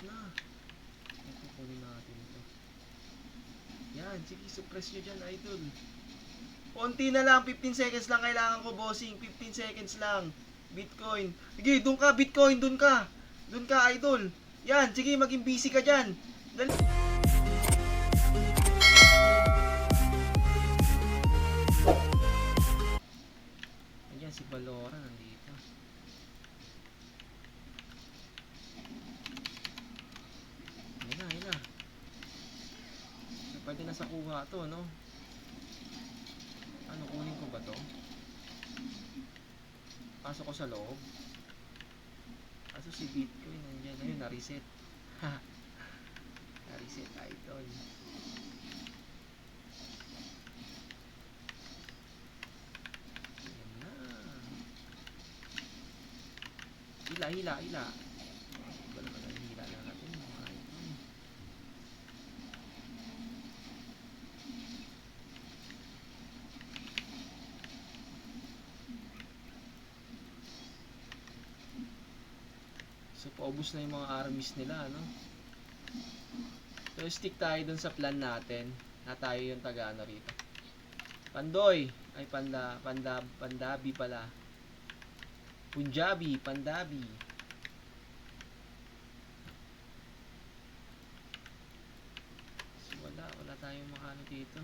na. Ito, kunin natin ito. Yan, sige, suppress nyo dyan, idol. Konti na lang, 15 seconds lang kailangan ko, bossing. 15 seconds lang. Bitcoin. Sige, dun ka, Bitcoin, dun ka. Dun ka, idol. Yan, sige, maging busy ka dyan. Dali. Ayan, si Valora nandito. Ayan na, ayan na. So, pwede na sa kuha to, no? Ano, kunin ko ba to? Pasok ko sa loob. Kaso si Bitcoin nandiyan. Ayun, na-reset. Na-reset, idol. Ayan na. Hila, hila, hila. Wala ka na hila na natin, mga idol. So, paubos na yung mga armies nila, no? So, stick tayo dun sa plan natin na tayo yung taga-ano rito. Pandoy! Ay, Pandabi pala. Punjabi, Pandabi. So, wala tayong makano dito.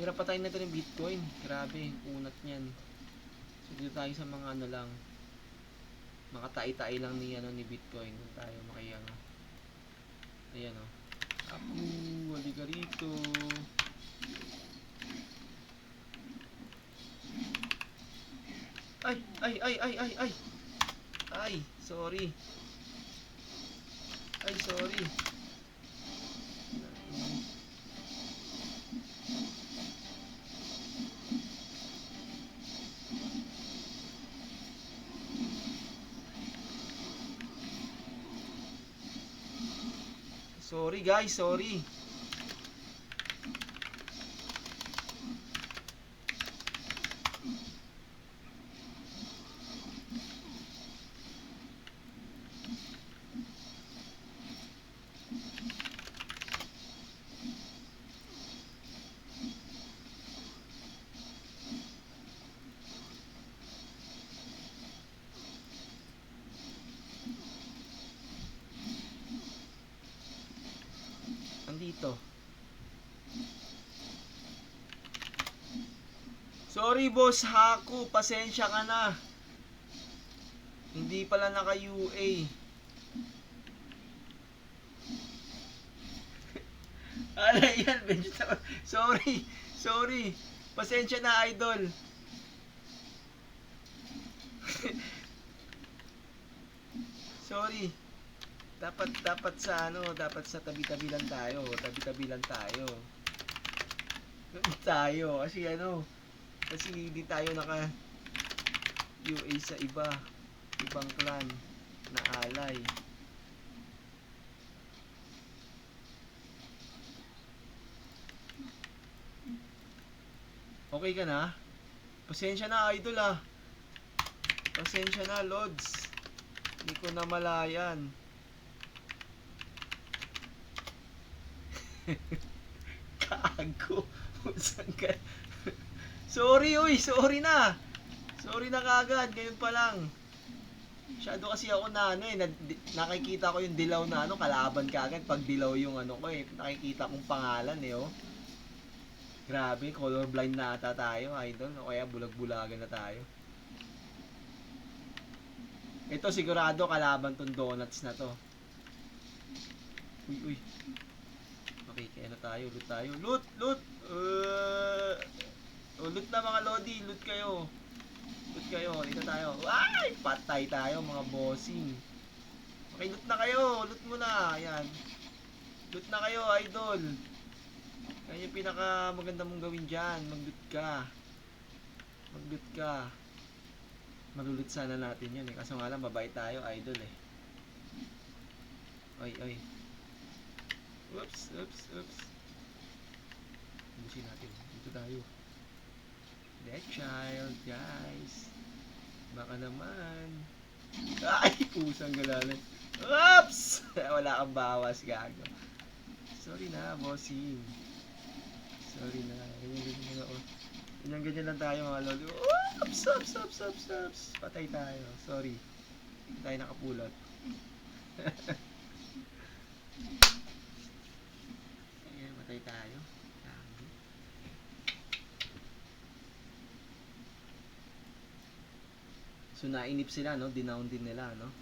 Hirap pa tayo na ito ng Bitcoin. Grabe, unat niyan. So, dito tayo sa mga ano lang. Mga tai-tai lang ni, ano, ni Bitcoin. Kung tayo makiyano. Ayan, o. Apu, wali ka rito. Ay! Ay, sorry. Ay, sorry. Sorry guys, sorry. Andito. Sorry boss Haku, pasensya ka na. Hindi pala naka-UA. Ano yan, vegetable. Sorry. Pasensya na, idol. Sorry. Dapat sa ano, dapat sa tabi-tabi lang tayo. Tabi-tabi lang tayo. Kasi ano, kasi hindi tayo naka UA sa ibang clan na alay. Okay ka na? Pasensya na, idol ah. Pasensya na, Lods. Hindi ko na malayan. Kago. Sorry, sorry na. Sorry na kagad, ngayon pa lang. Masyado kasi ako na ano nakikita ko yung dilaw na ano, kalaban kagad pag dilaw yung ano ko nakikita kong pangalan oh. Grabe, colorblind na ata tayo, idol. O kaya bulag-bulagan na tayo. Ito sigurado kalaban tong donuts na to. Uy. Okay, kaya na tayo. Loot tayo. Loot! Loot na mga lodi. Loot kayo. Dito tayo. Ay! Patay tayo mga bossing. Okay, loot na kayo. Loot muna. Ayan. Loot na kayo, idol. Yan yung pinaka maganda mong gawin dyan. Mag-loot ka. Malulut sana natin yan kaso nga lang mabait tayo, idol Oy. Whoop. Oops. Busin natin. Dito tayo. Dead child, guys. Baka naman. Ay, pusang galalan. Oops! Wala kang bawas, gago. Sorry na, bossing. Sorry na. Ganyan lang tayo, mga lolo. Oops! Patay tayo. Sorry. Hindi tayo nakapulot. Ayan, patay tayo. So, nainip sila, no? Dinown din nila, no?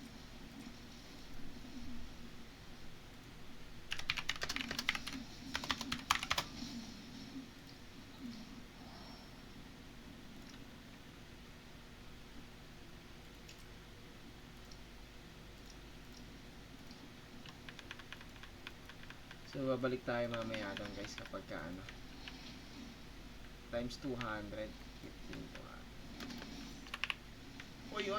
So, babalik tayo mamaya doon, guys, kapag ka, ano, times 200, 15 to, Oy.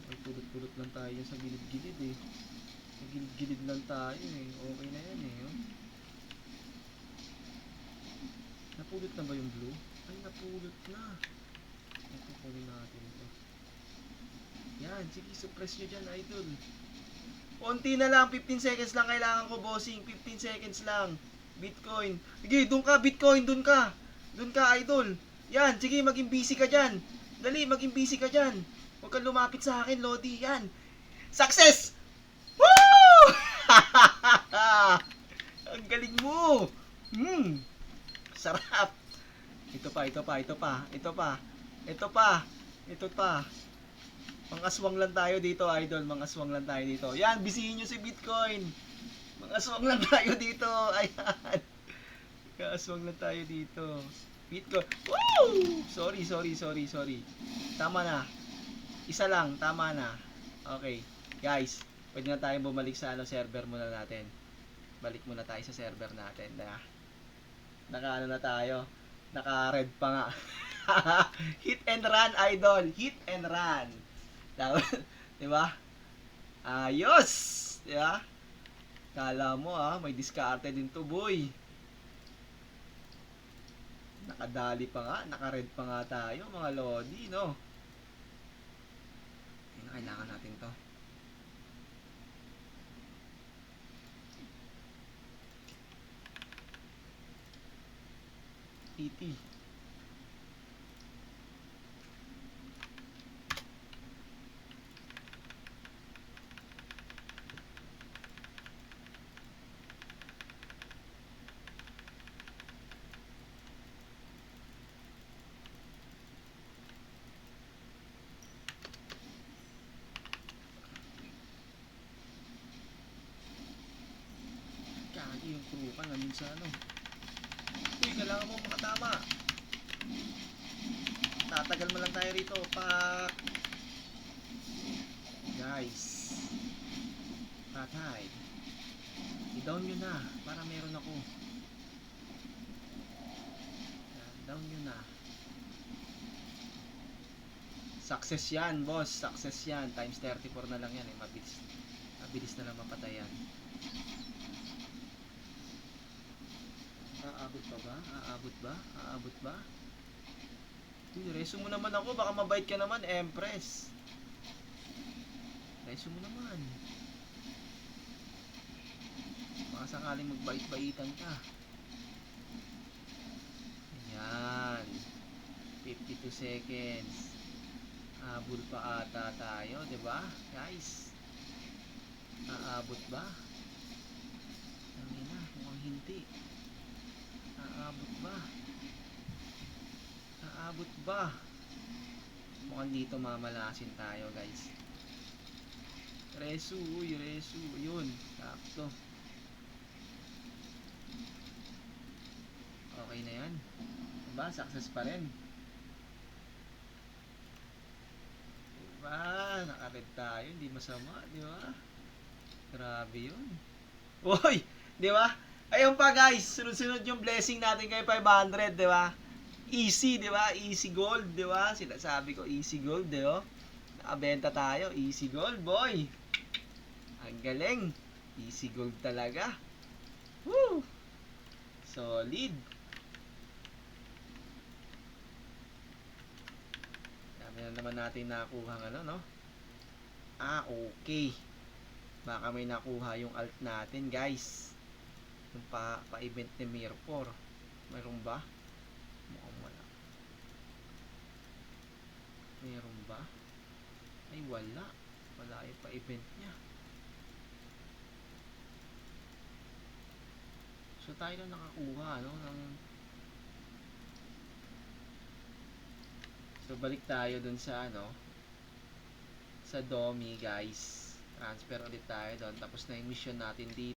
Ay, pulot-pulot lang tayo sa gilid-gilid eh. Sa gilid-gilid lang tayo eh. Okay na yan eh. Oh. Napulot na ba yung blue? Ay, napulot na. Napupunin natin ito. Yan, sige, suppress nyo dyan, idol. Konti na lang, 15 seconds lang kailangan ko, bossing. 15 seconds lang. Bitcoin. Sige, dun ka, Bitcoin, dun ka. Dun ka, idol. Yan, sige, maging busy ka dyan. Dali, maging busy ka dyan. Huwag kang lumapit sa akin, Lodi. Yan. Success! Woo! Ang galing mo. Sarap. Ito pa. Mangaswang lang tayo dito, idol. Mangaswang lang tayo dito. Yan, bisihin nyo si Bitcoin. Mangaswang lang tayo dito. Ayan. Mangaswang lang tayo dito. Bitcoin. Woo! Sorry. Tama na. Isa lang, tama na. Okay. Guys, pwede na tayong bumalik sa server muna natin. Balik muna tayo sa server natin. Naka na tayo. Naka-red pa nga. Hit and run, idol. Hit and run. Diba? Ayos! Diba? Kala mo may diskarte din to, boy. Nakadali pa nga. Naka-red pa nga tayo, mga lodi, no? Kailangan natin to. PT. Yung crew ka namin sa ano. Uy, kailangan mo makatama. Tatagal mo lang tayo rito. Guys. Patay. I-down nyo na para meron ako. Down nyo na. Success yan, boss. Success yan. Times 34 na lang yan eh. Mabilis na lang mapatayan. Aabot ba? Uy, reso mo naman ako. Baka mabait ka naman, Empress. Reso mo naman. Baka sakaling magbait-baitan ka. Ayan. 52 seconds. Abot pa ata tayo, diba? Guys. Aabot ba? Mukhang hindi. Aabot ba? Mukhang dito mamalasin tayo, guys. Resu, uy, Resu. Yun, sakto. Okay na yan. Diba? Success pa rin. Diba? Naka-red tayo. Hindi masama. Diba? Grabe yun. Uy! Diba? Ayun pa guys. Sunod-sunod yung blessing natin kay 500. Diba? Easy. Diba? Easy gold. Diba? Sinasabi ko easy gold. Diba? Nakabenta tayo. Easy gold boy. Ang galing. Easy gold talaga. Woo! Solid. Dami na naman natin nakuha ng ano, no? Okay. Baka may nakuha yung alt natin, guys. Yung pa-event ni Mirror. Mayroon ba? Mukhang wala. Mayroon ba? Ay, wala. Wala yung pa-event niya. So, tayo lang nakakuha, no? So, balik tayo dun sa, ano? Sa Domi, guys. Transfer ulit tayo doon. Tapos na yung mission natin dito.